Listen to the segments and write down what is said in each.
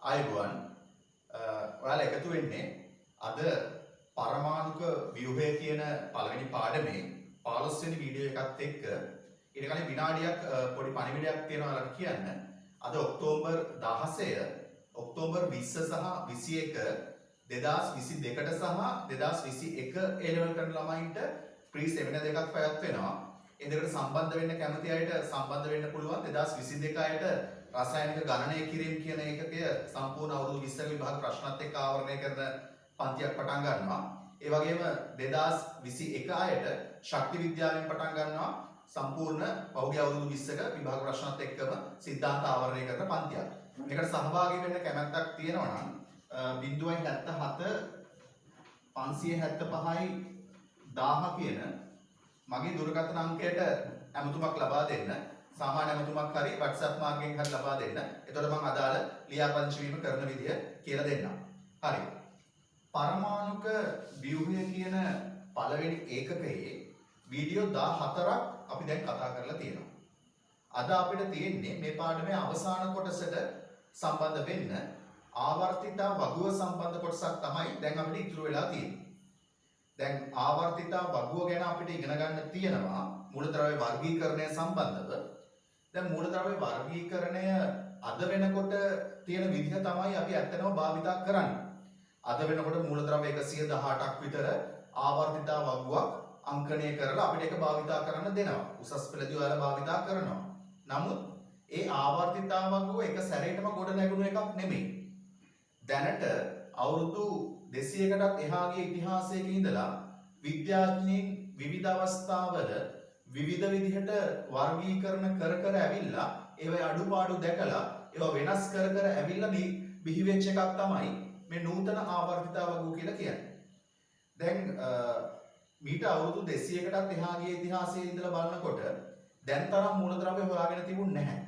ආයුබෝවන් ඔයාලා එකතු වෙන්නේ අද පරමාණුක ව්‍යුහය කියන පළවෙනි පාඩමේ 15 වෙනි වීඩියෝ එකත් එක්ක ඊට කලින් විනාඩියක් පොඩි පණිවිඩයක් තියෙනවා ඔයාලට කියන්න. අද ඔක්තෝබර් 16 ඔක්තෝබර් 20 සහ 21 2022ට සහ 2021 A level කරන ළමයින්ට ප්‍රී සෙමිනාර් දෙකක් පැවැත්වෙනවා. ඒ දෙකට සම්බන්ධ වෙන්න කැමති අයට සම්බන්ධ වෙන්න පුළුවන්. 2022 අයට රසායනික ගණනය කිරීම කියන ඒකකය සම්පූර්ණ අවුරුදු 20ක විභාග ප්‍රශ්නත් එක්ක ආවරණය කරන පන්තියක් පටන් ගන්නවා. ඒ වගේම 2021 අයට ශක්ති විද්‍යාවෙන් පටන් ගන්නවා සම්පූර්ණ පහුගිය අවුරුදු 20ක විභාග ප්‍රශ්නත් එක්කම සිද්ධාන්ත ආවරණය කරන පන්තියක්. මේකට සහභාගී වෙන්න කැමැත්තක් තියෙනවා නම් 077 575යි 1000 කියන මගේ දුරකථන අංකයට ඇමතුමක් ලබා දෙන්න. සාමාන්‍ය ඇමතුමක් හරි WhatsApp මාර්ගයෙන් හරි ලබා දෙන්න. එතකොට මම අදාළ ලියාපදිංචි වීම කරන විදිය කියලා දෙන්නම්. හරි. පරමාණුක ව්‍යුහය කියන පළවෙනි ඒකකයේ වීඩියෝ 14ක් අපි දැන් කතා කරලා තියෙනවා. අද අපිට තියෙන්නේ මේ පාඩමේ අවසාන කොටසට සම්බන්ධ වෙන්න ආවර්තිතා වගුව සම්බන්ධ කොටසක් තමයි දැන් අපිට ඉතුරු වෙලා තියෙන්නේ. දැන් ආවර්තිතා වගුව ගැන අපිට ඉගෙන ගන්න තියෙනවා මූලද්‍රව්‍ය වර්ගීකරණය සම්බන්ධව. දැන් මූලද්‍රව්‍ය වර්ගීකරණය අද වෙනකොට තියෙන විදිහ තමයි අපි ඇත්තටම භාවිතා කරන්නේ. අද වෙනකොට මූලද්‍රව්‍ය 118ක් විතර ආවර්තිතා වගුවක් අංකණය කරලා අපිට ඒක භාවිතා කරන්න දෙනවා. උසස් පෙළදී ඔයාලා භාවිතා කරනවා. නමුත් ඒ ආවර්තිතා වගුව එක සැරේටම ගොඩ නැගුණු එකක් නෙමෙයි. දැනට අවුරුදු 200කටත් එහා ගිය ඉතිහාසයක ඉඳලා විද්‍යාඥයින් විවිධ අවස්ථාවල විවිධ විදිහට වර්ගීකරණ කර ඇවිල්ලා ඒවයි අඩුපාඩු දැකලා ඒවා වෙනස් කර ඇවිල්ලා බිහි වෙච්ච එකක් තමයි මේ නූතන ආවර්තිතා වගුව කියලා කියන්නේ. දැන් මීට අවුරුදු 200කටත් එහා ගිය ඉතිහාසයේ ඉඳලා බලනකොට දැන් තරම් මූලද්‍රව්‍ය හොයාගෙන තිබුණ නැහැ.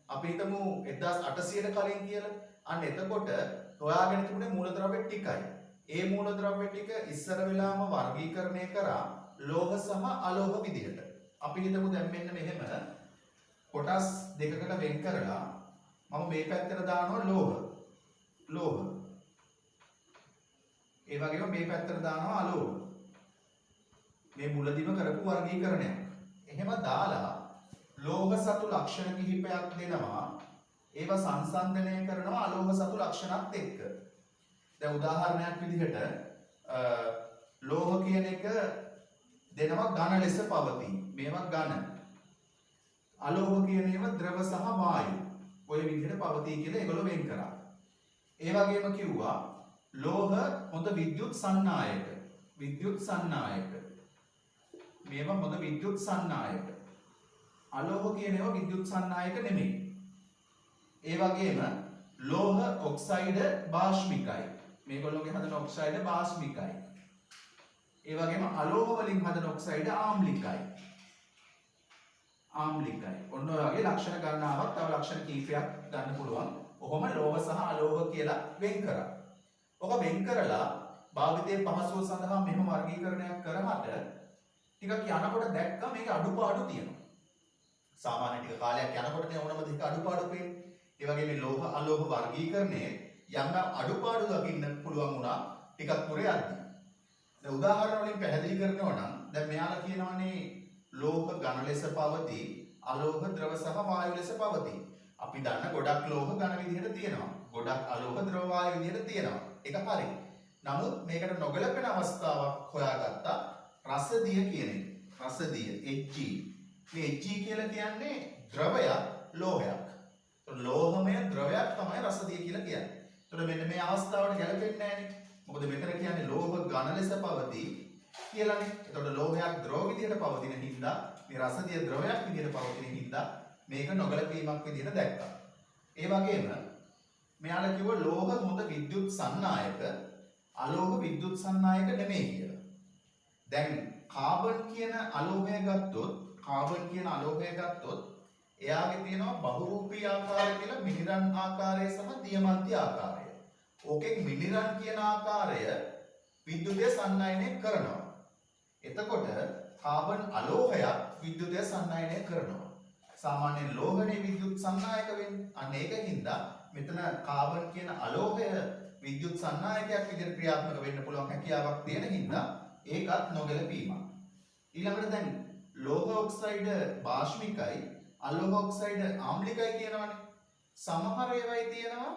අපි හිතමු 1800ට කලින් කියලා. අන්න එතකොට හොයාගෙන තිබුණේ මූලද්‍රව්‍ය ටිකයි. ඒ මූලද්‍රව්‍ය ටික ඉස්සර වෙලාම වර්ගීකරණය කරා ලෝහ සහ අලෝහ විදිහට. අපි හිතමු දැන් මෙන්න මෙහෙම කොටස් දෙකකට වෙන් කරලා මම මේ පැත්තට දානවා ලෝහ. ඒ වගේම මේ පැත්තට දානවා අලෝහ. මේ මුලදිම කරපු වර්ගීකරණයක්. එහෙම දාලා ලෝහ සතු ලක්ෂණ කිහිපයක් දෙනවා. ඒවා සංසන්දනය කරනවා අලෝහ සතු ලක්ෂණත් එක්ක. දැන් උදාහරණයක් විදිහට ලෝහ කියන එක දෙනවා ඝන ලෙස පවතී. මේවා ඝන. අලෝහ කියන ඒවා ද්‍රව සහ වායු. ඔය විදිහට පවතී කියලා ඒගොල්ලෝ වෙන් කරා. ඒ වගේම කිව්වා ලෝහ හොඳ විද්‍යුත් සන්නායක. මේවා හොඳ විද්‍යුත් සන්නායක. අලෝහ කියන ඒවා විද්‍යුත් සන්නායක නෙමෙයි. ඒ වගේම ලෝහ ඔක්සයිඩ බාෂ්මිකයි. මේගොල්ලෝගේ හදන ඔක්සයිඩ බාෂ්මිකයි. ඒ වගේම අලෝහ වලින් හදන ඔක්සයිඩ ආම්ලිකයි. ඔන්න ඔය වගේ ලක්ෂණ ගණනාවක් තව ලක්ෂණ කීපයක් ගන්න පුළුවන්. ඔහොම ලෝහ සහ අලෝහ කියලා වෙන් කරා. ඔක වෙන් කරලා භාවිතයේ පහසුව සඳහා මෙහෙම වර්ගීකරණයක් කරාට ටිකක් යනකොට දැක්කම මේක අඩුපාඩු තියෙනවා. සාමාන්‍ය ටික කාලයක් යනකොට නේ ඕනම දෙයක අඩුපාඩු පේන්නේ. ඒ වගේ මේ ලෝහ අලෝහ වර්ගීකරණයේ යම් අඩුපාඩු දකින්න පුළුවන් වුණා ටිකක් පුරේ යද්දී. දැන් උදාහරණ වලින් පැහැදිලි කරනවා නම් දැන් මෙයාලා කියනවානේ ලෝහ ඝන ලෙස පවතී, අලෝහ ද්‍රව සහ වායු ලෙස පවතී. අපි දන්න ගොඩක් ලෝහ ඝන විදිහට තියෙනවා. ගොඩක් අලෝහ ද්‍රව වායු විදිහට තියෙනවා. ඒක හරි. නමුත් මේකට නොගැලපෙන අවස්ථාවක් හොයාගත්තා රසදිය කියන එක. රසදිය Hg. මේ Hg කියලා කියන්නේ ද්‍රවයක් ලෝහයක්. ලෝහමය ද්‍රවයක් තමයි රසදිය කියලා කියන්නේ. එතකොට මෙන්න මේ අවස්ථාවට ගැලපෙන්නේ නැහැනේ. මොකද මෙතන කියන්නේ ලෝහ ඝන ලෙස පවතී කියලානේ. එතකොට ලෝහයක් ද්‍රව විදිහට පවතින හින්දා මේ රසදිය ද්‍රවයක් විදිහට පවතින හින්දා මේක නොගැලපීමක් විදිහට දැක්කා. ඒ වගේම මෙයාලා කිව්ව ලෝහ හොඳ විද්‍යුත් සන්නායක, අලෝහ විද්‍යුත් සන්නායක නෙමෙයි කියලා. දැන් කාබන් කියන අලෝහය ගත්තොත් එයාගේ තියෙනවා බහුරූපී ආකාරය කියලා මිනිරන් ආකාරය සහ දියමන්ති ආකාරය. ඕකෙන් මිනිරන් කියන ආකාරය විද්‍යුතය සන්නායනය කරනවා. එතකොට කාබන් අලෝහයක් විද්‍යුතය සන්නායනය කරනවා. සාමාන්‍යයෙන් ලෝහනේ විද්‍යුත් සන්නායක වෙන්නේ. අන්න ඒකින්ද මෙතන කාබන් කියන අලෝහය විද්‍යුත් සන්නායකයක් විදිහට ක්‍රියාත්මක වෙන්න පුළුවන් හැකියාවක් තියෙන හින්දා ඒකත් නොගැලපීමක්. ඊළඟට දැන් ලෝහ ඔක්සයිඩ් භාෂ්මිකයි අලෝහ ඔක්සයිඩ් ආම්ලිකයි කියනවනේ. සමහර ඒවායි තියෙනවා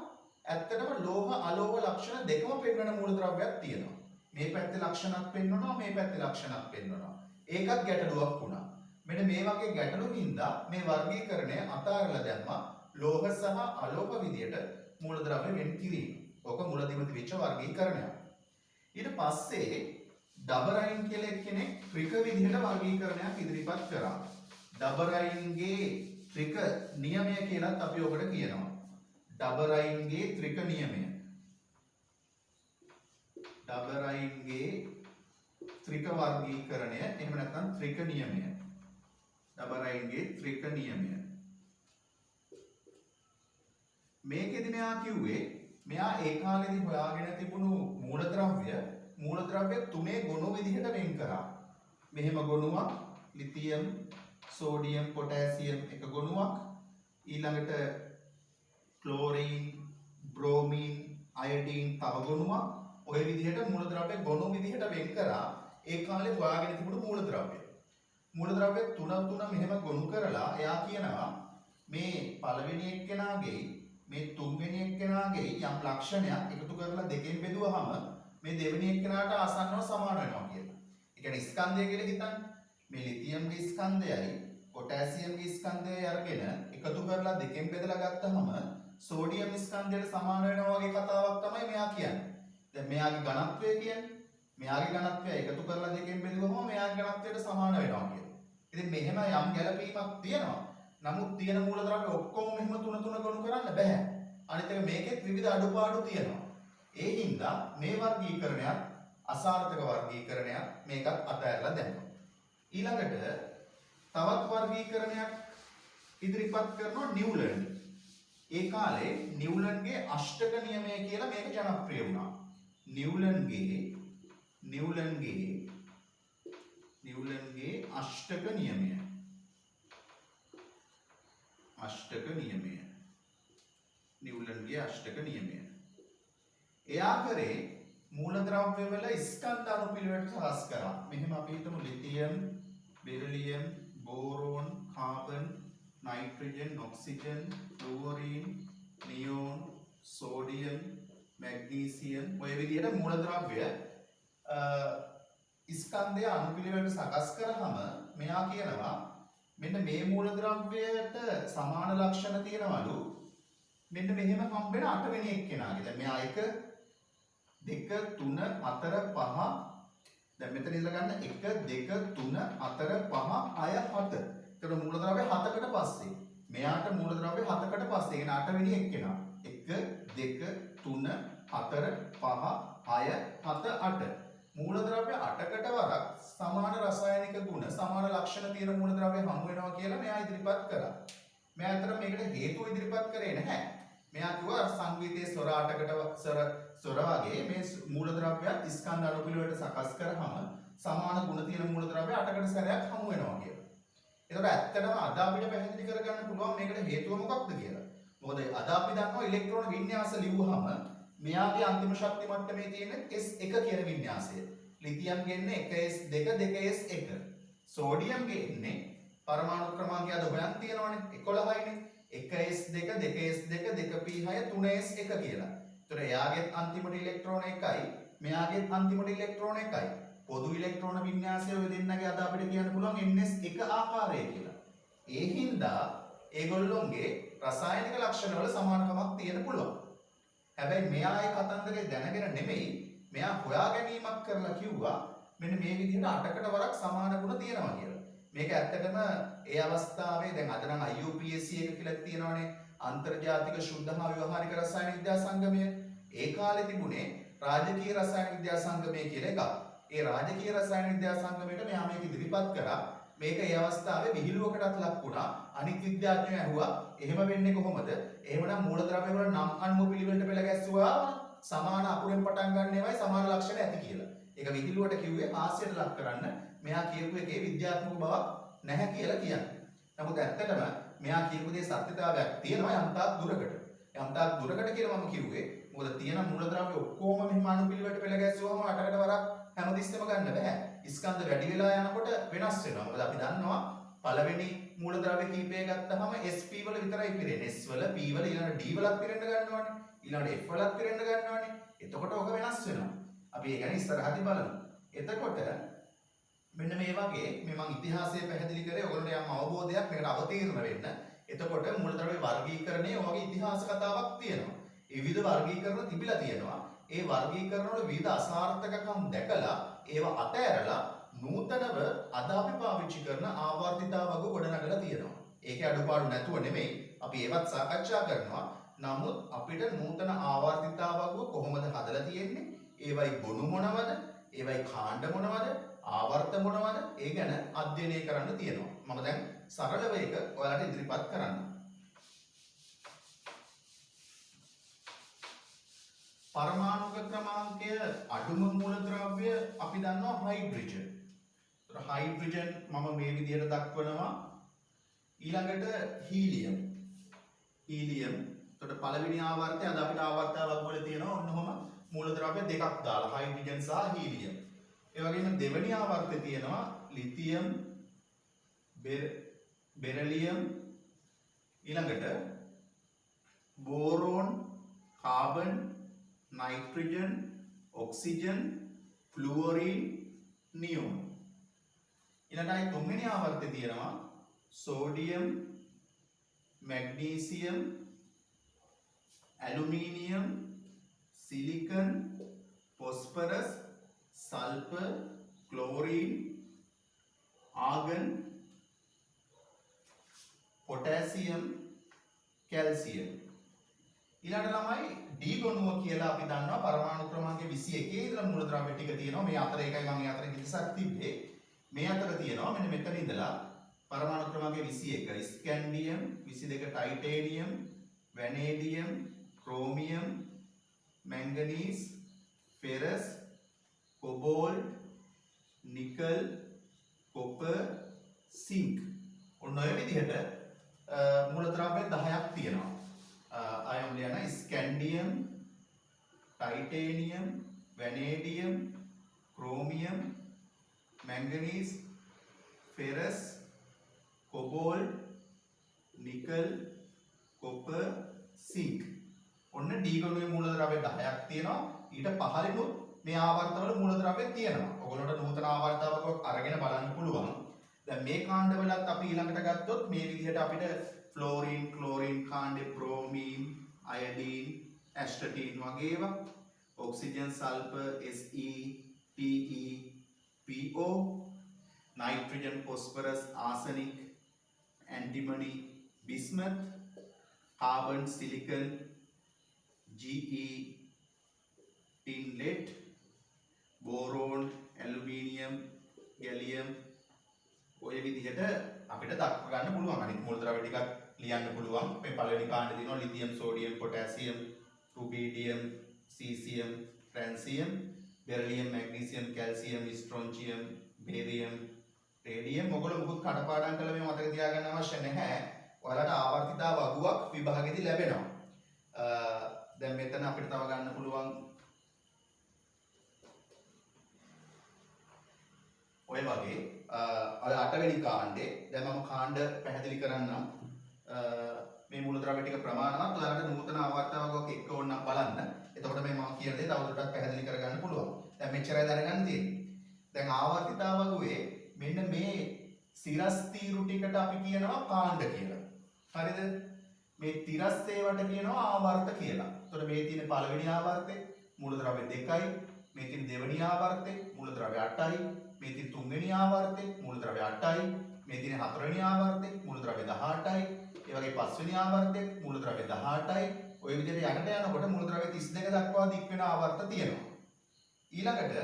ඇත්තටම ලෝහ අලෝහ ලක්ෂණ දෙකම පෙන්වන මූලද්‍රව්‍යයක් තියෙනවා. මේ පැත්තේ ලක්ෂණක් පෙන්වනවා මේ පැත්තේ ලක්ෂණක් පෙන්වනවා. ඒකත් ගැටලුවක් වුණා. මෙන්න මේ වගේ ගැටලු හින්දා මේ වර්ගීකරණය අතාරලා දැම්මා ලෝහ සහ අලෝහ විදියට මූලද්‍රව්‍ය වෙන් කිරීම. ඕක මුලදිම තිබිච්ච වර්ගීකරණයක්. ඊට පස්සේ ඩබරයින් කියලා කෙනෙක් ත්‍රික විදිහට වර්ගීකරණයක් ඉදිරිපත් කරා. ඩබරයින්ගේ ත්‍රික නියමය කියලාත් අපි ඔකට කියනවා. ඩබරයින්ගේ ත්‍රික නියමය. ඩබරයින්ගේ ත්‍රික වර්ගීකරණය එහෙම නැත්නම් ත්‍රික නියමය. ඩබරයින්ගේ ත්‍රික නියමය. මේකෙදි මෙයා කිව්වේ මෙයා ඒ කාලේදී හොයාගෙන තිබුණු මූලද්‍රව්‍ය තුනේ ගොනු විදිහට වෙන් කරා. මෙහෙම ගොනුවක් ලිතියම්, සෝඩියම්, පොටෑසියම් එක ගොනුවක්, ඊළඟට ක්ලෝරින්, බ්‍රෝමීන්, අයඩීන් තව ගොනුවක්. ඔය විදිහට මූලද්‍රව්‍ය ගොනු විදිහට වෙන් කරා ඒ කාලේ හොයාගෙන තිබුණු මූලද්‍රව්‍ය. මූලද්‍රව්‍ය තුන මෙහෙම ගොනු කරලා එයා කියනවා මේ පළවෙනි එක්කෙනාගේ මේ තුන්වෙනි එක්කෙනාගේ යම් ලක්ෂණයක් එකතු කරලා දෙකෙන් බෙදුවහම මේ දෙවෙනි එක්කෙනාට ආසන්නව සමාන වෙනවා කියලා. ඒ කියන්නේ ස්කන්ධය කියලා හිතන්න. මේ ලිතියම්ගේ ස්කන්ධයයි පොටෑසියම්ගේ ස්කන්ධයයි අරගෙන එකතු කරලා දෙකෙන් බෙදලා ගත්තහම සෝඩියම් ස්කන්ධයට සමාන වෙනවා වගේ කතාවක් තමයි මෙයා කියන්නේ. දැන් මෙයාගේ ඝනත්වය කියන්නේ මෙයාගේ ඝනත්වය එකතු කරලා දෙකෙන් බෙදුවම මෙයාගේ ඝනත්වයට සමාන වෙනවා කියලා. ඉතින් මෙහෙම යම් ගැළපීමක් තියෙනවා. නමුත් තියෙන මූලද්‍රව්‍ය ඔක්කොම මෙහෙම තුන ගොනු කරන්න බෑ. අනිත් එක මේකෙත් විවිධ අඩුපාඩු තියෙනවා. ඒ හින්දා මේ වර්ගීකරණයත් අසාර්ථක වර්ගීකරණයක් මේකත් අතහැරලා දැම්මා. ඊළඟට තවත් වර්ගීකරණයක් ඉදිරිපත් කරනවා නිව්ලන්. ඒ කාලේ නිව්ලන්ගේ අෂ්ටක නියමය කියලා මේක ජනප්‍රිය වුණා. නිව්ලන්ගේ අෂ්ටක නියමය. නිව්ලන්ගේ අෂ්ටක නියමය. එයා කරේ මූලද්‍රව්‍ය වල ස්කන්ධ අනුපිළිවෙලට සකස් කරා. මෙහෙම අපි හිතමු lithium, beryllium, boron, carbon, nitrogen, oxygen, fluorine, neon, sodium, magnesium ඔය විදිහට මූලද්‍රව්‍ය ස්කන්ධය අනුපිළිවෙලට සකස් කරාම මෙයා කියනවා මෙන්න මේ මූලද්‍රව්‍යයට සමාන ලක්ෂණ තියෙනවලු මෙන්න මෙහෙම හම්බෙන 8 වෙනි එක්කෙනාගේ. දැන් මෙයා 1 2 3 4 5 දැන් මෙතන ඉඳලා ගන්න 1 2 3 4 5 6 7. ඒතර මූලද්‍රව්‍ය 7කට පස්සේ මෙයාට මූලද්‍රව්‍ය 7කට පස්සේ කියන 8 වෙනි එක්කෙනා 1 2 3 4 5 6 7 8 මූලද්‍රව්‍ය 8කට වරක් සමාන රසායනික ගුණ සමාන ලක්ෂණ තියෙන මූලද්‍රව්‍ය හමු වෙනවා කියලා මෙයා ඉදිරිපත් කරා. මෙයා අතර මේකට හේතු ඉදිරිපත් කරේ නැහැ. මෙයා කිව්වා සංගීතයේ ස්වර 8කට ස්වර වගේ මේ මූලද්‍රව්‍යත් ස්කන්ධ අනුපිළිවෙලට සකස් කරාම සමාන ගුණ තියෙන මූලද්‍රව්‍ය 8කට සැරයක් හමු වෙනවා කියලා. ඒකට ඇත්තටම අද අපිට පැහැදිලි කරගන්න පුළුවන් මේකට හේතුව මොකක්ද කියලා. මොකද අද අපි දන්නවා ඉලෙක්ට්‍රෝන වින්‍යාස ලිව්වහම මෙයාගේ අන්තිම ශක්ති මට්ටමේ තියෙන S1 කියන වින්‍යාසය. Lithium ගෙන්නේ 1s2 2s1. සෝඩියම් ගෙන්නේ පරමාණු ක්‍රමාංකය අද හොයන් තියෙනවනේ 11යිනේ. 1s2 2s2 2p6 3s1 කියලා. ඒතර එයාගේ අන්තිමට ඉලෙක්ට්‍රෝන 1යි මෙයාගේ අන්තිමට ඉලෙක්ට්‍රෝන 1යි. පොදු ඉලෙක්ට්‍රෝන වින්‍යාසය ඔය දෙන්නගේ අද අපිට කියන්න පුළුවන් ns1 ආකාරය කියලා. ඒ හින්දා ඒගොල්ලොන්ගේ රසායනික ලක්ෂණ වල සමානකමක් තියෙන්න පුළුවන්. හැබැයි මෙයා ඒ කතන්දරේ දැනගෙන නෙමෙයි මෙයා හොයා ගැනීමක් කරලා කිව්වා මෙන්න මේ විදිහට 8කට වරක් සමාන ගුණ තියෙනවා කියලා. මේක ඇත්තටම ඒ අවස්ථාවේ දැන් අද නම් IUPAC එක කියලා තියෙනවනේ අන්තර්ජාතික ශුද්ධ හා ව්‍යවහාරික රසායන විද්‍යා සංගමය. ඒ කාලේ තිබුණේ රාජකීය රසායන විද්‍යා සංගමය කියලා එකක්. ඒ රාජකීය රසායන විද්‍යා සංගමයට මෙයා මේක ඉදිරිපත් කරා. මේක ඒ අවස්ථාවේ විහිළුවකටත් ලක් වුණා. අනිත් විද්‍යාඥයෝ ඇහුවා එහෙම වෙන්නේ කොහොමද? එහෙමනම් මූලද්‍රව්‍ය වල නම් අණු පිළිවෙලට පෙළ ගැස්සුවා සමාන අකුරෙන් පටන් ගන්න ඒවායි සමාන ලක්ෂණ ඇති කියලා. ඒක විහිළුවට කිව්වේ හාස්‍යයට ලක් කරන්න. මෙයා කියපු එකේ විද්‍යාත්මක බවක් නැහැ කියලා කියන්නේ. නමුත් ඇත්තටම මෙයා කියපු දේ සත්‍යතාවයක් තියෙනවා යම්තාක් දුරකට. යම්තාක් දුරකට කියලා මම කිව්වේ. මොකද තියෙන මූලද්‍රව්‍ය ඔක්කොම මෙහෙම අණුපිළිවෙලට පෙළ ගැස්සුවම අටකට වරක් හැමතිස්සෙම ගන්න බෑ. ස්කන්ධ වැඩි වෙලා යනකොට වෙනස් වෙනවා. මොකද අපි දන්නවා පළවෙනි මූලද්‍රව්‍ය කීපය ගත්තහම SP වල විතරයි පිරෙන්නේ. S වල, P වල ඊළඟ D වලත් පිරෙන්න ගන්නවානේ. ඊළඟ F වලත් පිරෙන්න ගන්නවානේ. එතකොට ඔක වෙනස් වෙනවා. අපි ඒ ගැන ඉස්සරහදී බලමු. එතකොට මෙන්න මේ වගේ මේ මම ඉතිහාසය පැහැදිලි කරේ ඔයගොල්ලන්ට යම් අවබෝධයක් මේකට අවතීර්ණ වෙන්න. එතකොට මූලද්‍රව්‍ය වර්ගීකරණයේ ඔයගේ ඉතිහාස කතාවක් තියෙනවා. ඒ විවිධ වර්ගීකරණ තිබිලා තියෙනවා. ඒ වර්ගීකරණ වල විවිධ අසාර්ථකකම් දැකලා ඒව අතෑරලා නූතනව අද අපි පාවිච්චි කරන ආවර්තිතා වග ගොඩනගලා තියෙනවා. ඒකේ අඩුපාඩු නැතුව නෙමෙයි අපි ඒවත් සාකච්ඡා කරනවා. නමුත් අපිට නූතන ආවර්තිතා වග කොහොමද හදලා තියෙන්නේ? ඒවයි ගුණ මොනවද? ඒවයි කාණ්ඩ මොනවද? ආවර්ත මොනවද? ඒ ගැන අධ්‍යයනය කරන්න තියෙනවා. මම දැන් සරලව ඒක ඔයාලට ඉදිරිපත් කරන්න. පරමාණුක ක්‍රමාංකය අඩුම මූලද්‍රව්‍ය අපි දන්නවා හයිඩ්‍රජන්. හයිඩ්‍රජන් මම මේ විදිහට දක්වනවා. ඊළඟට හීලියම්. හීලියම්. එතකොට පළවෙනි ආවර්තය අද අපිට ආවර්තාවක් වල තියෙනවා ඔන්නෝම මූලද්‍රව්‍ය දෙකක් දාලා හයිඩ්‍රජන් සහ හීලියම්. ඒ වගේම දෙවෙනි ආවර්තය තියෙනවා ලිතියම්, බෙරිලියම්, ඊළඟට boron, carbon, nitrogen, oxygen, fluorine, neon. ඊළඟට තුන්වෙනි ආවර්තය තියෙනවා sodium, magnesium, aluminium, silicon, phosphorus, sulphur, chlorine, argon, potassium, calcium. ඊළඟට ළමයි D ගොනුව කියලා අපි දන්නවා පරමාණු ක්‍රමාංක 21 ඉඳලා මූලද්‍රව්‍ය ටික තියෙනවා. මේ අතර එකයි මම මේ අතර කිසිසක් තිබ්බේ. මේ අතර තියෙනවා මෙන්න මෙතන ඉඳලා පරමාණු ක්‍රමාංක 21 scandium, 22 titanium, vanadium, chromium, manganese, ferrous, cobalt, nickel, copper, zinc. ඔන්න ඔය විදිහට මූලද්‍රව්‍ය 10ක් තියෙනවා. අයම් ලියන scandium, titanium, vanadium, chromium, manganese, ferrous, cobalt, nickel, copper, zinc. ඔන්න D ගොනුවේ මූලද්‍රව්‍ය 10ක් තියෙනවා. ඊට පහළිනුත් මේ ආවර්තවල මූලද්‍රව්‍ය තියෙනවා. ඔයගොල්ලන්ට නූතන ආවර්තාවකක් අරගෙන බලන්න පුළුවන්. දැන් මේ කාණ්ඩවලත් අපි ඊළඟට ගත්තොත් මේ විදිහට අපිට ෆ්ලෝරින්, ක්ලෝරින් කාණ්ඩේ බ්‍රෝමීන්, අයඩීන්, ඇස්ටටීන් වගේ ඒවා, oxygen, sulphur, Se, Pe, Po, nitrogen, phosphorus, arsenic, antimony, bismuth, carbon, silicon, Ge, tin lead, boron, aluminium, gallium ඔය විදිහට අපිට දක්ව ගන්න පුළුවන්. අනිත් මූලද්‍රව්‍ය ටිකක් ලියන්න පුළුවන්. මේ පළවෙනි කාණ්ඩේ තියෙනවා lithium, sodium, potassium, rubidium, caesium, francium, beryllium, magnesium, calcium, strontium, barium, radium. ඔයගොල්ලෝ මොකද කටපාඩම් කළා මේ මතක තියාගන්න අවශ්‍ය නැහැ. ඔයාලට ආවර්තිතා වගුවක් විභාගෙදී ලැබෙනවා. දැන් මෙතන අපිට තව ගන්න පුළුවන් ඔය වගේ අර 8 වෙනි කාණ්ඩේ දැන් මම කාණ්ඩ පැහැදිලි කරන්නම්. මේ මූලද්‍රව්‍ය ටික ප්‍රමාණවත් ඔයාලට නූතන ආවර්තාවකයක් එක්ක ඕනනම් බලන්න. එතකොට මේ මම කියන දේ තවදුරටත් පැහැදිලි කරගන්න පුළුවන්. දැන් මෙච්චරයි දැනගන්න තියෙන්නේ. දැන් ආවර්තිතාවකුවේ මෙන්න මේ සිරස් තීරු ටිකට අපි කියනවා කාණ්ඩ කියලා. හරිද? මේ තිරස් ඒවට කියනවා ආවර්ත කියලා. එතකොට මේ තියෙන පළවෙනි ආවර්තේ මූලද්‍රව්‍ය 2යි, මේ තියෙන දෙවෙනි ආවර්තේ මූලද්‍රව්‍ය 8යි, මේ තියෙන තුන්වෙනි ආවර්තේ මූලද්‍රව්‍ය 8යි, මේ තියෙන හතරවෙනි ආවර්තේ මූලද්‍රව්‍ය 18යි, ඒ වගේ පස්වෙනි ආවර්තේ මූලද්‍රව්‍ය 18යි. ඔය විදිහට යකට යනකොට මූලද්‍රව්‍ය 32 දක්වා දික් වෙන ආවර්ත තියෙනවා. ඊළඟට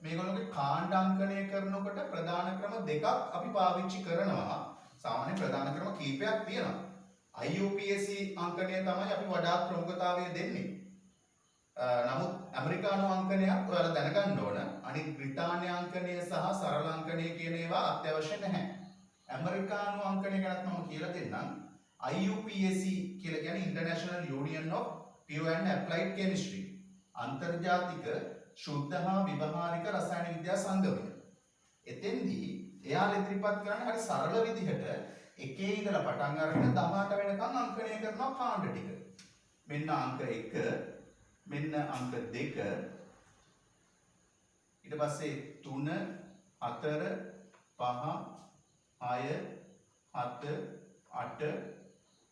මේගොල්ලෝගේ කාණ්ඩ අංකණය කරනකොට ප්‍රධාන ක්‍රම දෙකක් අපි පාවිච්චි කරනවා. සාමාන්‍ය ප්‍රධාන ක්‍රම කීපයක් තියෙනවා. IUPAC අංකණය තමයි අපි වඩාත් ප්‍රමුඛතාවය දෙන්නේ. නමුත් ඇමරිකානු අංකණයක් ඔයාලා දැනගන්න ඕන. අනිත් බ්‍රිතාන්‍ය අංකණය සහ සරල අංකණය කියන ඒවා අත්‍යවශ්‍ය නැහැ. ඇමරිකානු අංකණය ගැනත් මම කියලා දෙන්නම්. IUPAC කියලා කියන්නේ International Union of Pure and Applied Chemistry. අන්තර්ජාතික ශුද්ධ හා ව්‍යවහාරික රසායන විද්‍යා සංගමය. එතෙන්දී එයාලා ඉදිරිපත් කරන්නේ හරි සරල විදිහට එකේ ඉඳලා පටන් අරගෙන 18 වෙනකන් අංකණය කරනවා කාණ්ඩ ටික. මෙන්න අංක 1, මෙන්න අංක 2, ඊට පස්සේ 3, 4, 5, 6, 7, 8,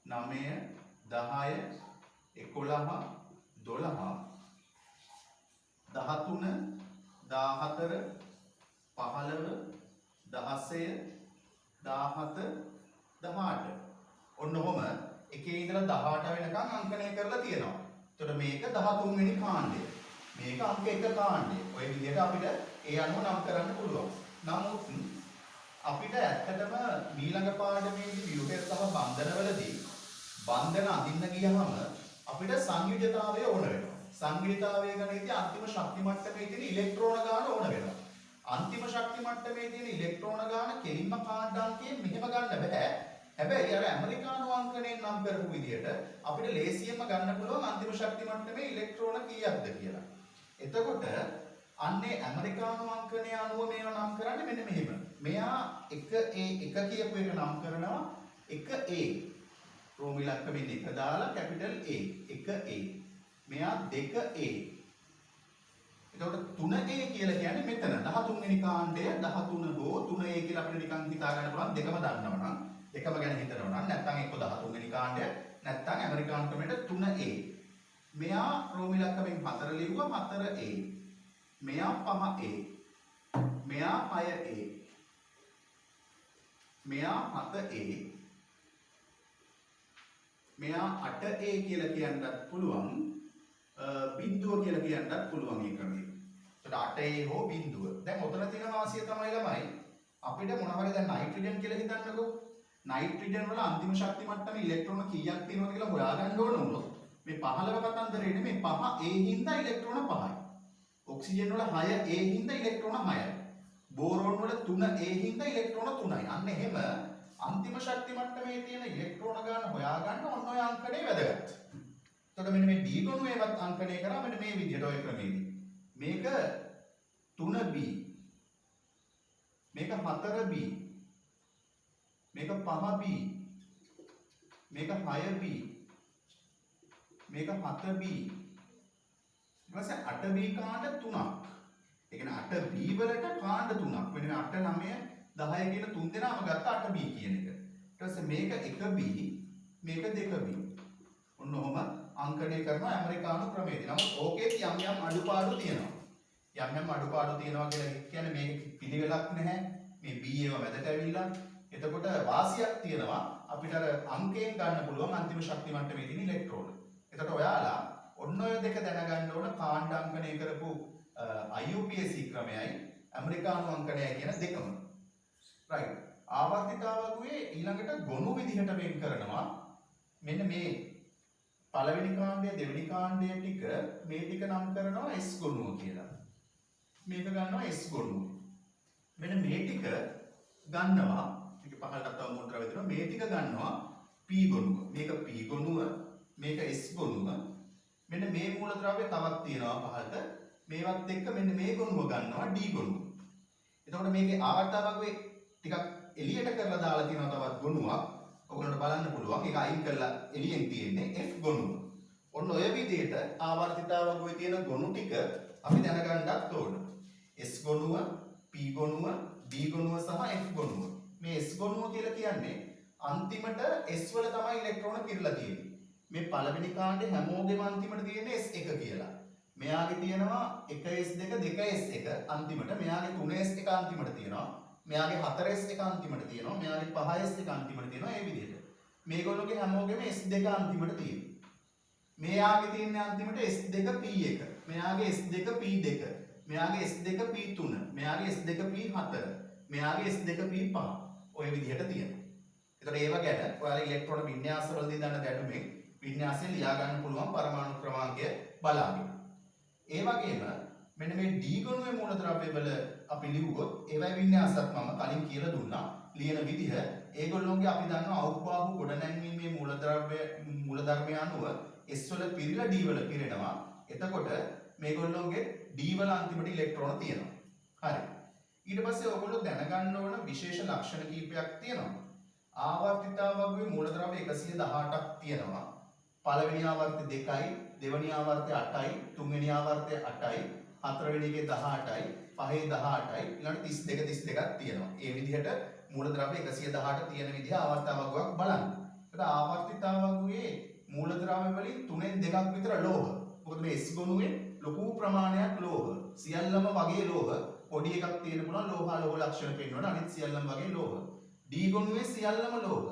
9, 10, 11, 12, 13, 14, 15, 16, 17, 18. ඔන්න ඔහම එකේ ඉඳලා 18 වෙනකන් අංකණය කරලා තියෙනවා. එතකොට මේක 13 වෙනි කාණ්ඩය. මේක අංක 1 කාණ්ඩය. ඔය විදිහට අපිට ඒ අනුව නම් කරන්න පුළුවන්. නමුත් අපිට ඇත්තටම ඊළඟ පාඩමේදී ව්‍යුහය සහ බන්ධනවලදී බන්ධන අඳින්න ගියහම අපිට සංයුජතාවය ඕන වෙනවා. සංයුජතාවය ගණිතයේ අන්තිම ශක්ති මට්ටමේ තියෙන ඉලෙක්ට්‍රෝන ගාන ඕන වෙනවා. අන්තිම ශක්ති මට්ටමේ තියෙන ඉලෙක්ට්‍රෝන ගාන කෙලින්ම කාණ්ඩාංකයෙන් මෙහෙම ගන්න බෑ. හැබැයි අර ඇමරිකානු අංකණයෙන් නම් කරපු විදිහට අපිට ලේසියෙන්ම ගන්න පුළුවන් අන්තිම ශක්ති මට්ටමේ ඉලෙක්ට්‍රෝන කීයක්ද කියලා. එතකොට අන්නේ ඇමරිකානු අංකණය අනුව මේවා නම් කරන්නේ මෙන්න මෙහෙම. මෙයා 1A 1 කියපු එක නම් කරනවා 1A. රෝම ඉලක්කමින් 1 දාලා කැපිටල් A 1A. මෙයා 2A. එතකොට 3A කියලා කියන්නේ මෙතන 13 වෙනි කාණ්ඩය 13 හෝ 3A කියලා අපිට නිකන් හිතා ගන්න පුළුවන් දෙකම දන්නවනම් දෙකම ගැන හිතනවා නම් නැත්නම් එක්ක 13 වෙනි කාණ්ඩය නැත්නම් ඇමරිකානු ක්‍රමයට 3A. මෙයා රෝම ඉලක්කමින් 4 ලිව්වා 4A. මෙයා 5A. මෙයා 6A. මෙයා 7A. මෙයා 8A කියලා කියන්නත් පුළුවන්. බිඳුව කියලා කියන්නත් පුළුවන් මේ ක්‍රමයේ. එතකොට 8A හෝ බිඳුව. දැන් ඔතන තියෙන වාසිය තමයි ළමයි අපිට මොනවා හරි දැන් නයිට්‍රජන් කියලා හිතන්නකෝ. නයිට්‍රජන් වල අන්තිම ශක්ති මට්ටමේ ඉලෙක්ට්‍රෝන කීයක් තියෙනවද කියලා හොයාගන්න ඕන වුණොත් මේ 15 කතන්දරේ නෙමෙයි 5A හින්දා ඉලෙක්ට්‍රෝන 5යි. ඔක්සිජන් වල 6A හින්දා ඉලෙක්ට්‍රෝන 6යි. බෝරෝන් වල 3A හින්දා ඉලෙක්ට්‍රෝන 3යි. අන්න එහෙම අන්තිම ශක්ති මට්ටමේ තියෙන ඉලෙක්ට්‍රෝන ගාන හොයාගන්න ඔන්න ඔය අංකණේ වැදගත්. එතකොට මෙන්න මේ D ගුණුවේවත් අංකණය කරා මෙන්න මේ විදිහට ඔය ක්‍රමයේදී. මේක 3B. මේක 4B. මේක 5B. මේක 6B. මේක 7B. ඊපස්සේ 8B කාණ්ඩ 3ක්. ඒ කියන්නේ 8B වලට කාණ්ඩ 3ක්. මෙන්න 8 9 10 කියන තුන් දෙනාම ගත්ත 8B කියන එක. ඊට පස්සේ මේක 1B, මේක 2B. ඔන්න ඔහම අංකණය කරනවා ඇමරිකානු ක්‍රමයේදී. නමුත් ඕකේ යම් යම් අඩුපාඩු තියෙනවා. යම් යම් අඩුපාඩු තියෙනවා කියලා කියන්නේ මේක පිළිවෙලක් නැහැ. මේ B ඒවා මැදට ඇවිල්ලා. එතකොට වාසියක් තියෙනවා අපිට අර අංකයෙන් ගන්න පුළුවන් අන්තිම ශක්ති මට්ටමේ තියෙන ඉලෙක්ට්‍රෝන. එතකොට ඔයාලා ඔන්න ඔය දෙක දැනගන්න ඕන කාණ්ඩ අංකණය කරපු IUPAC ක්‍රමයයි ඇමරිකානු අංකණයයි කියන දෙකම. right. ආවර්තිතාවකුවේ ඊළඟට ගොනු විදිහට වෙන් කරනවා. මෙන්න මේ පළවෙනි කාණ්ඩය දෙවෙනි කාණ්ඩය ටික මේ ටික නම් කරනවා S ගොනුව කියලා. මේක ගන්නවා S ගොනුව. මෙන්න මේ ටික ගන්නවා මේක පහළට තව මුද්‍රාව දෙනවා මේ ටික ගන්නවා P ගොනුව. මේක P ගොනුව, මේක S ගොනුව. මෙන්න මේ මූලද්‍රව්‍ය තවත් තියෙනවා පහළට. මේවත් එක්ක මෙන්න මේ ගොනුව ගන්නවා D ගොනුව. එතකොට මේකේ ආවර්තාවකුවේ ටිකක් එළියට කරලා දාලා තියෙනවා තවත් ගොනුවක්. ඔයගොල්ලන්ට බලන්න පුළුවන්. ඒක අයින් කරලා එළියෙන් තියෙන්නේ F ගොනුව. ඔන්න ඔය විදිහට ආවර්තිතාවකුවේ තියෙන ගොනු ටික අපි දැනගන්නත් ඕන. S ගොනුව, P ගොනුව, D ගොනුව සහ F ගොනුව. මේ S ගොනුව කියලා කියන්නේ අන්තිමට S වල තමයි ඉලෙක්ට්‍රෝන පිරලා තියෙන්නේ. මේ පළවෙනි කාණ්ඩේ හැමෝගෙම අන්තිමට තියෙන්නේ S1 කියලා. මෙයාගේ තියෙනවා 1S2 2S1 අන්තිමට. මෙයාගේ 3S1 අන්තිමට තියෙනවා. මෙයාගේ 4S1 අන්තිමට තියෙනවා. මෙයාගේ 5S1 අන්තිමට තියෙනවා. ඒ විදිහට. මේගොල්ලෝගේ හැමෝගෙම S2 අන්තිමට තියෙනවා. මෙයාගේ තියෙන්නේ අන්තිමට S2P1. මෙයාගේ S2P2. මෙයාගේ S2P3. මෙයාගේ S2P4. මෙයාගේ S2P5. ඔය විදිහට තියෙනවා. එතකොට ඒව ගැන ඔයාලා ඉලෙක්ට්‍රෝන වින්‍යාසවලදී දන්න දැනුමෙන් වින්‍යාසය ලියා ගන්න පුළුවන් පරමාණු ක්‍රමාංකය බලාගෙන. ඒ වගේම මෙන්න මේ D ගුණුවේ මූලද්‍රව්‍ය වල අපි ලිව්වොත් ඒවයි වින්‍යාසත් මම කලින් කියලා දුන්නා. ලියන විදිහ ඒගොල්ලෝගේ අපි දන්නවා අවුබාහු ගොඩනැංවීමේ මූලධර්මය අනුව S වල පිරিলা D වල පිරෙනවා. එතකොට මේගොල්ලෝගේ D වල අන්තිමට ඉලෙක්ට්‍රෝන තියෙනවා. හරි. ඊට පස්සේ ඔයගොල්ලෝ දැනගන්න ඕන විශේෂ ලක්ෂණ කීපයක් තියෙනවා. ආවර්තිතාවගුවේ මූලද්‍රව්‍ය 118ක් තියෙනවා. පළවෙනි ආවර්තය 2යි, දෙවෙනි ආවර්තය 8යි, තුන්වෙනි ආවර්තය 8යි, හතරවෙනි එකේ 18යි, පහේ 18යි, ඊළඟට 32 32ක් තියෙනවා. ඒ විදිහට මූලද්‍රව්‍ය 118 තියෙන විදිහ ආවර්තාවගුවක් බලන්න. ඒකට ආවර්තිතාවගුවේ මූලද්‍රව්‍ය වලින් 3න් 2ක් විතර ලෝහ. මොකද මේ S ගොනුවේ ලොකු ප්‍රමාණයක් ලෝහ. සියල්ලම වගේ ලෝහ. පොඩි එකක් තියෙන පුළුවන් ලෝහ ලක්ෂණ පෙන්වන අනිත් සියල්ලම වගේ ලෝහ. D ගොනුවේ සියල්ලම ලෝහ.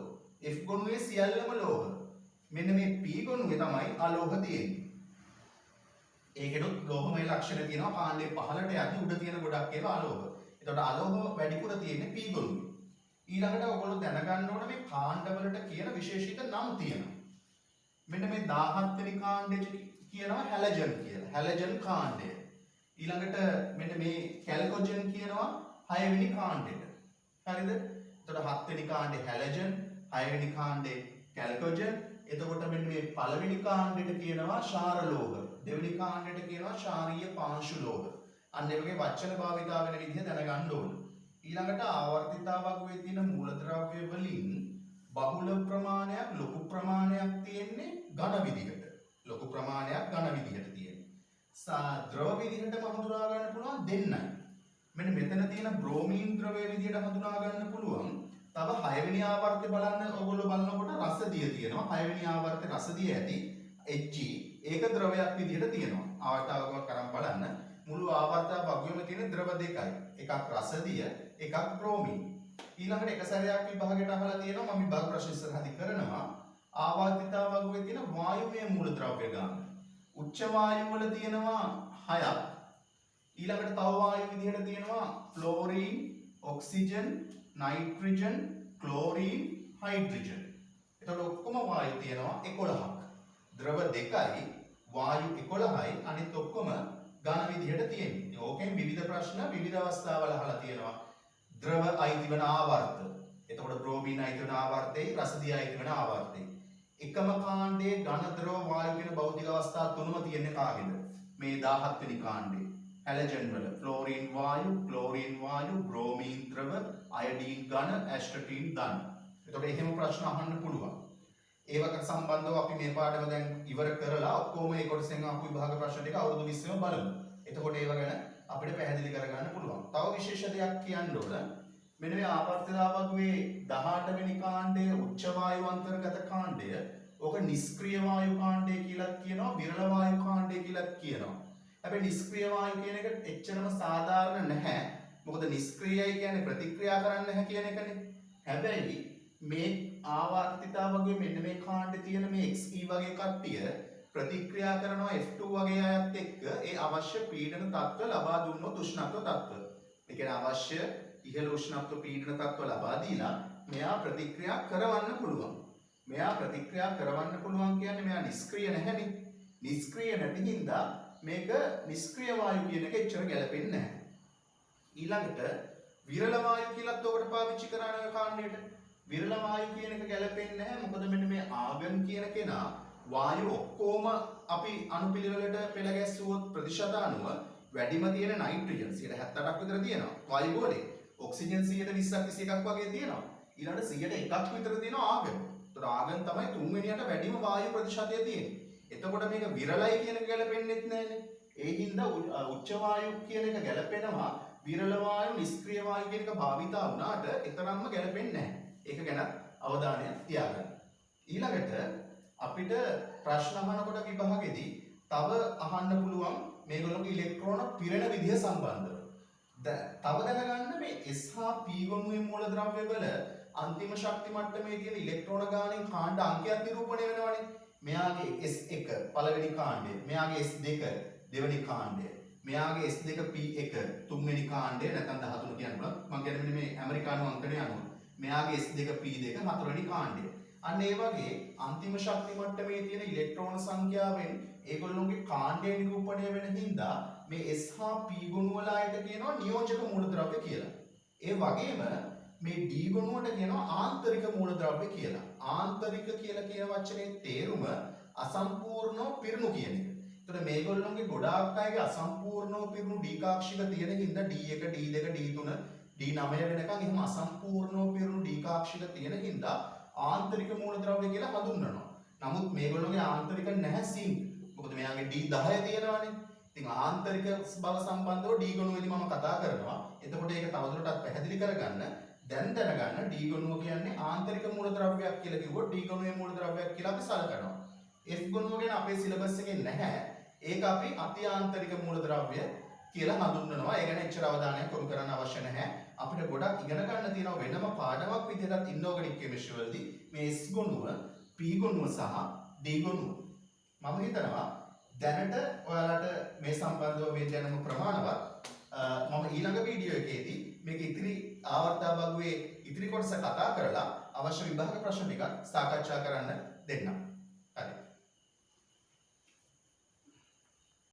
F ගොනුවේ සියල්ලම ලෝහ. මෙන්න මේ P ගොනුවේ තමයි අලෝහ තියෙන්නේ. ඒකෙනුත් ලෝහමය ලක්ෂණ තියෙනවා. කාණ්ඩේ පහළට යද්දි උඩ තියෙන ගොඩක් ඒවා අලෝහ. එතකොට අලෝහ වැඩිපුර තියෙන්නේ P ගොනුවේ. ඊළඟට ඔයගොල්ලෝ දැනගන්න ඕන මේ කාණ්ඩවලට කියන විශේෂිත නම් තියෙනවා. මෙන්න මේ 17 වෙනි කාණ්ඩෙට කියනවා හැලජන් කියලා. හැලජන් කාණ්ඩය. ඊළඟට මෙන්න මේ කැල්කොජන් කියනවා 6 වෙනි කාණ්ඩෙට. හරිද? එතකොට 7 වෙනි කාණ්ඩේ හැලජන්, 6 වෙනි කාණ්ඩේ කැල්කොජන්. එතකොට මෙන්න මේ පළවෙනි කාණ්ඩෙට කියනවා ශාර ලෝහ. දෙවෙනි කාණ්ඩෙට කියනවා ශාරීය පාංශු ලෝහ. අන්න ඒ වගේ වචන භාවිතා වෙන විදිහ දැනගන්න ඕන. ඊළඟට ආවර්තිතාවගුවේ තියෙන මූලද්‍රව්‍ය වලින් බහුල ප්‍රමාණයක් ලොකු ප්‍රමාණයක් තියෙන්නේ ඝන විදිහට. ලොකු ප්‍රමාණයක් ඝන විදිහට තියෙන්නේ. ද්‍රව විදිහටම හඳුනා ගන්න පුළුවන් දෙන්නයි. මෙන්න මෙතන තියෙන බ්‍රෝමීන් ද්‍රවය විදිහට හඳුනා ගන්න පුළුවන්. තව 6 වෙනි ආවර්තය බලන්න ඔයගොල්ලෝ බලනකොට රසදිය තියෙනවා. 6 වෙනි ආවර්තයේ රසදිය ඇති Hg ඒක ද්‍රවයක් විදිහට තියෙනවා. ආවර්තාවකම කරන් බලන්න. මුළු ආවර්තාවකම තියෙන ද්‍රව දෙකයි. එකක් රසදිය, එකක් බ්‍රෝමීන්. ඊළඟට එක සැරයක් විභාගයට අහලා තියෙනවා මම විභාග ප්‍රශ්න ඉස්සරහදී කරනවා. ආවර්තිතාවකයේ තියෙන වායුමය මූලද්‍රව්‍ය ගන්න. උච්ච වායු වල තියෙනවා 6ක්. ඊළඟට තව වායු විදිහට තියෙනවා ෆ්ලෝරීන්, ඔක්සිජන්, නයිට්‍රජන්, ක්ලෝරීන්, හයිඩ්‍රජන්. එතකොට ඔක්කොම වායු තියෙනවා 11ක්. ද්‍රව දෙකයි වායු 11යි අනිත් ඔක්කොම ඝන විදිහට තියෙන්නේ. ඕකෙන් විවිධ ප්‍රශ්න විවිධ අවස්ථාවල අහලා තියෙනවා. ද්‍රව අයිති වන ආවර්ත. එතකොට බ්‍රෝමීන් අයිති වන ආවර්තේ, රසදිය අයිති වන ආවර්තේ. එකම කාණ්ඩයේ ඝන ද්‍රව වායු කියන භෞතික අවස්ථා තුනම තියෙන්නේ කාගෙද? මේ 17 වෙනි කාණ්ඩේ. හැලජන් වල ෆ්ලෝරීන් වායු, ක්ලෝරීන් වායු, බ්‍රෝමීන් ද්‍රව, අයඩීන් ඝන, ඇස්ටටීන් ධන. එතකොට එහෙම ප්‍රශ්න අහන්න පුළුවන්. ඒවකට සම්බන්ධව අපි මේ පාඩම දැන් ඉවර කරලා ඔක්කොම මේ කොටසෙන් ආපු විභාග ප්‍රශ්න ටික අවුරුදු 20ෙම බලමු. එතකොට ඒව ගැන අපිට පැහැදිලි කරගන්න පුළුවන්. තව විශේෂ දෙයක් කියන්න ඕන. මෙන්න මේ ආවර්තතාවගුවේ 18 වෙනි කාණ්ඩයේ උච්ච වායු අන්තර්ගත කාණ්ඩය ඕක නිෂ්ක්‍රීය වායු කාණ්ඩය කියලා කියනවා, විරල වායු කාණ්ඩය කියලා කියනවා. හැබැයි නිෂ්ක්‍රීය වායු කියන එක එච්චරම සාධාරණ නැහැ. මොකද නිෂ්ක්‍රීයයි කියන්නේ ප්‍රතික්‍රියා කරන්නේ නැහැ කියන එකනේ. හැබැයි මේ ආවර්තිතාවගුවේ මෙන්න මේ කාණ්ඩේ තියෙන මේ Xe වගේ කට්ටිය ප්‍රතික්‍රියා කරනවා F2 වගේ අයත් එක්ක ඒ අවශ්‍ය පීඩන තත්ත්ව ලබා දුන්නොත් උෂ්ණත්ව තත්ත්ව. ඒ කියන්නේ අවශ්‍ය ඉහළ උෂ්ණත්ව පීඩන තත්ත්ව ලබා දීලා මෙයා ප්‍රතික්‍රියා කරවන්න පුළුවන්. මෙයා ප්‍රතික්‍රියා කරවන්න පුළුවන් කියන්නේ මෙයා නිෂ්ක්‍රීය නැහැනේ. නිෂ්ක්‍රීය නැති හින්දා මේක නිෂ්ක්‍රීය වායු කියන එක එච්චර ගැලපෙන්නේ නැහැ. ඊළඟට විරල වායු කියලාත් ඔකට පාවිච්චි කරන කාණ්ඩයට විරල වායු කියන එක ගැලපෙන්නේ නැහැ. මොකද මෙන්න මේ ආගම් කියන කෙනා වායු ඔක්කොම අපි අණුපිළිවෙලට පෙළ ගැස්සුවොත් ප්‍රතිශත අණුව වැඩිම තියෙන නයිට්‍රජන් 78ක් විතර තියෙනවා වායු ගෝලේ. ඔක්සිජන් 120ක් 21ක් වගේ තියෙනවා. ඊළඟට 101ක් විතර තියෙනවා ආගම්. ඒතර ආගම් තමයි තුන්වෙනියට වැඩිම වායු ප්‍රතිශතය තියෙන්නේ. එතකොට මේක විරලයි කියන එක ගැලපෙන්නේත් නැහැනේ. ඒ හින්දා උච්ච වායු කියන එක ගැලපෙනවා. විරල වායු, නිෂ්ක්‍රීය වායු කියන එක භාවිතා වුණාට ඒතරම්ම ගැලපෙන්නේ නැහැ. ඒක ගැන අවධානය තියාගන්න. ඊළඟට අපිට ප්‍රශ්න අහනකොට විභාගෙදී තව අහන්න පුළුවන් මේගොල්ලෝගේ ඉලෙක්ට්‍රෝන පිරෙන විදිය සම්බන්ධව. තව දැනගන්න මේ S හා P ගොනුවේ මූලද්‍රව්‍ය වල අන්තිම ශක්ති මට්ටමේ තියෙන ඉලෙක්ට්‍රෝන ගාණෙන් කාණ්ඩ අංකයක් නිරූපණය වෙනවනේ. මෙයාගේ S1 පළවෙනි කාණ්ඩය, මෙයාගේ S2 දෙවෙනි කාණ්ඩය, මෙයාගේ S2 P1 තුන්වෙනි කාණ්ඩය නැත්නම් 13 කියන්න පුළුවන්. මම කියන්නේ මේ ඇමරිකානු අංකණය අනුව. මෙයාගේ S2 P2 හතරවෙනි කාණ්ඩය. අන්න ඒ වගේ අන්තිම ශක්ති මට්ටමේ තියෙන ඉලෙක්ට්‍රෝන සංඛ්‍යාවෙන් ඒගොල්ලෝගේ කාණ්ඩය නිරූපණය වෙන හින්දා මේ S හා P ගුණ වල අයට කියනවා නියෝජක මූලද්‍රව්‍ය කියලා. ඒ වගේම මේ D ගොනුවට කියනවා ආන්තරික මූලද්‍රව්‍ය කියලා. ආන්තරික කියලා කියන වචනේ තේරුම අසම්පූර්ණව පිරුණු කියන එක. එතකොට මේගොල්ලෝගේ ගොඩාක් අයගේ අසම්පූර්ණව පිරුණු ඩීකාක්ෂික තියෙන හින්දා D1 D2 D3 D9 වෙනකන් එහෙම අසම්පූර්ණව පිරුණු ඩීකාක්ෂික තියෙන හින්දා ආන්තරික මූලද්‍රව්‍ය කියලා හඳුන්වනවා. නමුත් මේගොල්ලෝගේ ආන්තරික නැහැ සිංක්. මොකද මෙයාගේ D10 තියෙනවානේ. ඉතින් ආන්තරික බව සම්බන්ධව D ගොනුවේදී මම කතා කරනවා. එතකොට ඒක තවදුරටත් පැහැදිලි කරගන්න දැන් දැනගන්න D ගොනුව කියන්නේ ආන්තරික මූලද්‍රව්‍යයක් කියලා කිව්වොත් D ගොනුවේ මූලද්‍රව්‍යයක් කියලා අපි සලකනවා. F ගොනුව ගැන අපේ සිලබස් එකේ නැහැ. ඒක අපි අති ආන්තරික මූලද්‍රව්‍ය කියලා හඳුන්වනවා. ඒ ගැන එච්චර අවධානයක් යොමු කරන්න අවශ්‍ය නැහැ. අපිට ගොඩක් ඉගෙන ගන්න තියෙනවා වෙනම පාඩමක් විදිහට ඉන්ऑर्गेनिक කෙමිස්ට්‍රි වලදී මේ S ගොනුව, P ගොනුව සහ D ගොනුව. මම හිතනවා දැනට ඔයාලට මේ සම්බන්ධව මේ දැනුම ප්‍රමාණවත්. මම ඊළඟ වීඩියෝ එකේදී මේක ඉතිරි ආවර්තාවගුවේ ඉතිරි කොටස කතා කරලා අවශ්‍ය විභාග ප්‍රශ්න ටිකක් සාකච්ඡා කරන්න දෙන්නම්.